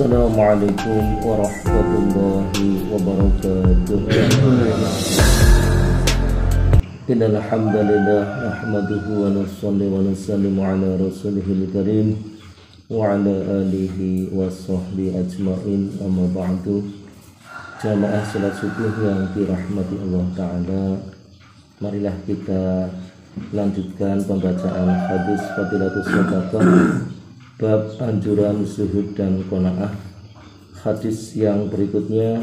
Assalamualaikum warahmatullahi wabarakatuh. Innal hamdalillah nahmaduhu wa nusalli wa nusallimu ala rasulihil karim wa ala alihi wa sahbihi ajmain, amma ba'du. Jamaah salat subuh yang dirahmati Allah Ta'ala, marilah kita lanjutkan pembacaan hadis Fadilatus Sadaqah bab anjuran zuhud dan qanaah. Hadis yang berikutnya,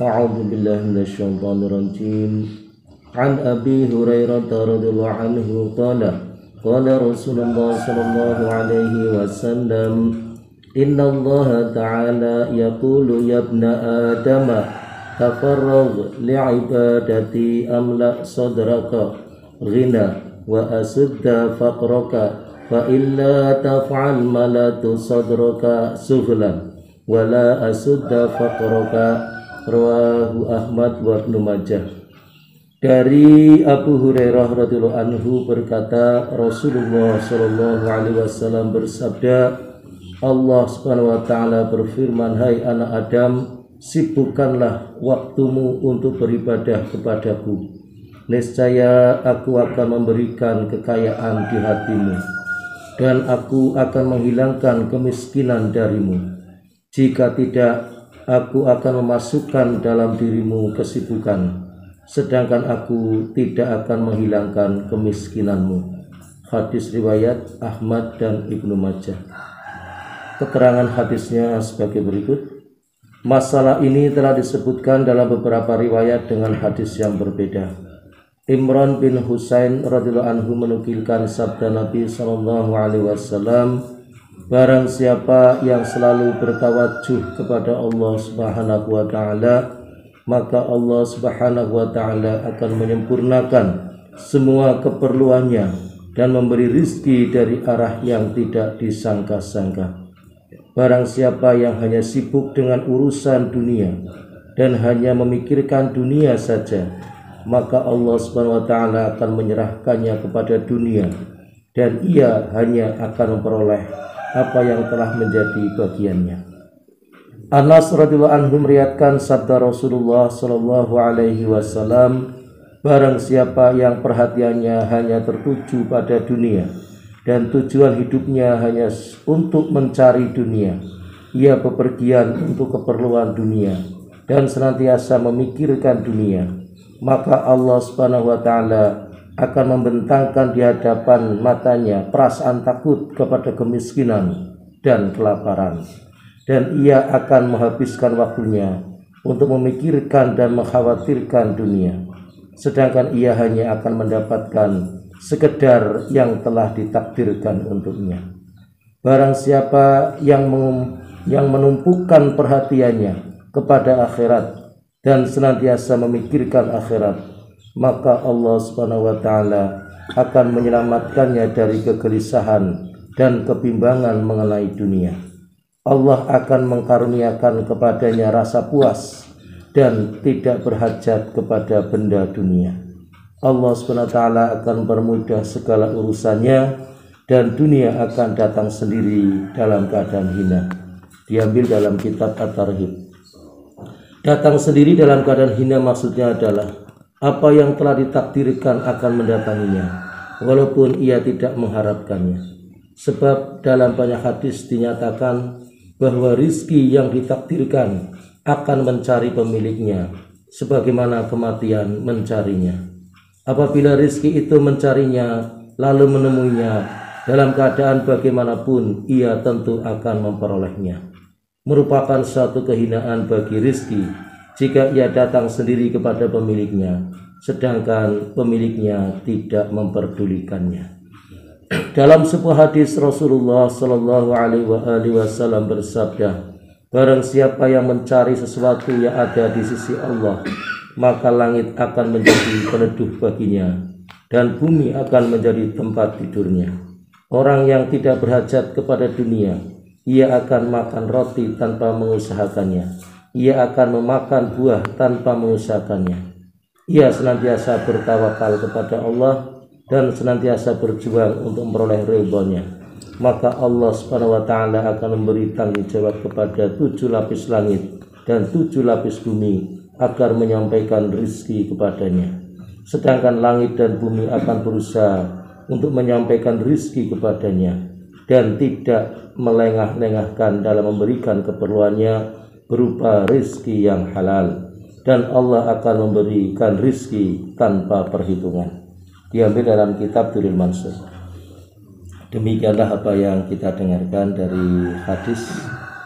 a'udzubillahi minasyaitonirrajim. An Abi Hurairah radhiyallahu anhu qala qala Rasulullah sallallahu alaihi wasallam, inna Allah ta'ala yaqulu ya ibna adama tafarragh li'ibadati amla sadraka ghina wa asudda faqraka fa illa taf'al malatu sadraka sughlan wa la asudda faqraka. Rawahu Ahmad wa Ibnu Majah. Dari Abu Hurairah radhiyallahu anhu berkata, Rasulullah sallallahu alaihi wasallam bersabda, Allah Subhanahu wa taala berfirman, hai anak Adam, sibukkanlah waktumu untuk beribadah kepadaku. Niscaya aku akan memberikan kekayaan di hatimu, dan aku akan menghilangkan kemiskinan darimu. Jika tidak, aku akan memasukkan dalam dirimu kesibukan, sedangkan aku tidak akan menghilangkan kemiskinanmu. Hadis riwayat Ahmad dan Ibnu Majah. Keterangan hadisnya sebagai berikut. Masalah ini telah disebutkan dalam beberapa riwayat dengan hadis yang berbeda. Imran bin Husain radhiyallahu anhu menukilkan sabda Nabi sallallahu alaihi wasallam, barang siapa yang selalu bertawajuh kepada Allah Subhanahu wa taala, maka Allah Subhanahu wa taala akan menyempurnakan semua keperluannya dan memberi rizki dari arah yang tidak disangka-sangka. Barang siapa yang hanya sibuk dengan urusan dunia dan hanya memikirkan dunia saja, maka Allah Subhanahu wa taala akan menyerahkannya kepada dunia dan ia hanya akan memperoleh apa yang telah menjadi bagiannya. Anas radhiyallahu anhu meriwayatkan sabda Rasulullah sallallahu alaihi wasallam, barang siapa yang perhatiannya hanya tertuju pada dunia dan tujuan hidupnya hanya untuk mencari dunia, ia bepergian untuk keperluan dunia dan senantiasa memikirkan dunia, maka Allah Subhanahu wa taala akan membentangkan di hadapan matanya perasaan takut kepada kemiskinan dan kelaparan, dan ia akan menghabiskan waktunya untuk memikirkan dan mengkhawatirkan dunia, sedangkan ia hanya akan mendapatkan sekedar yang telah ditakdirkan untuknya. Barang siapa yang menumpukan perhatiannya kepada akhirat dan senantiasa memikirkan akhirat, maka Allah Subhanahu wa taala akan menyelamatkannya dari kegelisahan dan kebimbangan mengenai dunia. Allah akan mengkaruniakan kepadanya rasa puas dan tidak berhajat kepada benda dunia. Allah Subhanahu wa taala akan mempermudah segala urusannya dan dunia akan datang sendiri dalam keadaan hina. Diambil dalam kitab At-Targhib. Datang sendiri dalam keadaan hina maksudnya adalah apa yang telah ditakdirkan akan mendatanginya, walaupun ia tidak mengharapkannya. Sebab dalam banyak hadis dinyatakan bahwa rizki yang ditakdirkan akan mencari pemiliknya, sebagaimana kematian mencarinya. Apabila rizki itu mencarinya lalu menemuinya, dalam keadaan bagaimanapun ia tentu akan memperolehnya. Merupakan suatu kehinaan bagi rizki jika ia datang sendiri kepada pemiliknya, sedangkan pemiliknya tidak memperdulikannya. Dalam sebuah hadis Rasulullah sallallahu alaihi wasallam bersabda, barang siapa yang mencari sesuatu yang ada di sisi Allah, maka langit akan menjadi peneduh baginya dan bumi akan menjadi tempat tidurnya. Orang yang tidak berhajat kepada dunia, ia akan makan roti tanpa mengusahakannya, ia akan memakan buah tanpa mengusahakannya. Ia senantiasa bertawakal kepada Allah dan senantiasa berjuang untuk memperoleh ridhonya. maka Allah Subhanahu wa taala akan memberi tanggung jawab kepada 7 lapis langit dan 7 lapis bumi agar menyampaikan rizki kepadanya. Sedangkan langit dan bumi akan berusaha untuk menyampaikan rizki kepadanya dan tidak melengah-lengahkan dalam memberikan keperluannya berupa rizki yang halal, dan Allah akan memberikan rizki tanpa perhitungan. Diambil dalam kitab Durrul Mansur. Demikianlah apa yang kita dengarkan dari hadis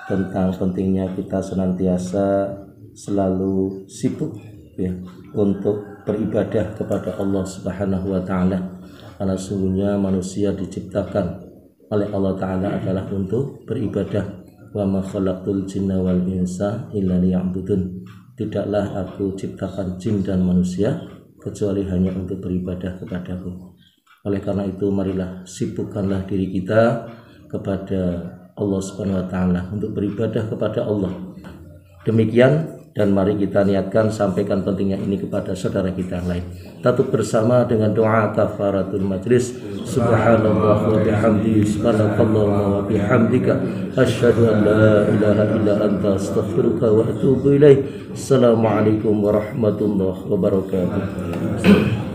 tentang pentingnya kita senantiasa selalu sibuk ya, untuk beribadah kepada Allah Subhanahu wa taala. Karena sungguhnya manusia diciptakan oleh Allah taala adalah untuk beribadah. Wa ma khalaqtul jinna wal insa illa liya'budun. Tidaklah aku ciptakan jin dan manusia kecuali hanya untuk beribadah kepadaku. Oleh karena itu marilah sibukkanlah diri kita kepada Allah Subhanahu wa taala untuk beribadah kepada Allah. Demikian, dan mari kita niatkan sampaikan pentingnya ini kepada saudara kita yang lain. Tutup bersama dengan doa kafaratul majlis. Subhanallah wa bihamdihi, subhanakallahumma wa bihamdika, asyhadu an la ilaha illa anta, astaghfiruka wa atubu ilaik. Assalamualaikum warahmatullahi wabarakatuh.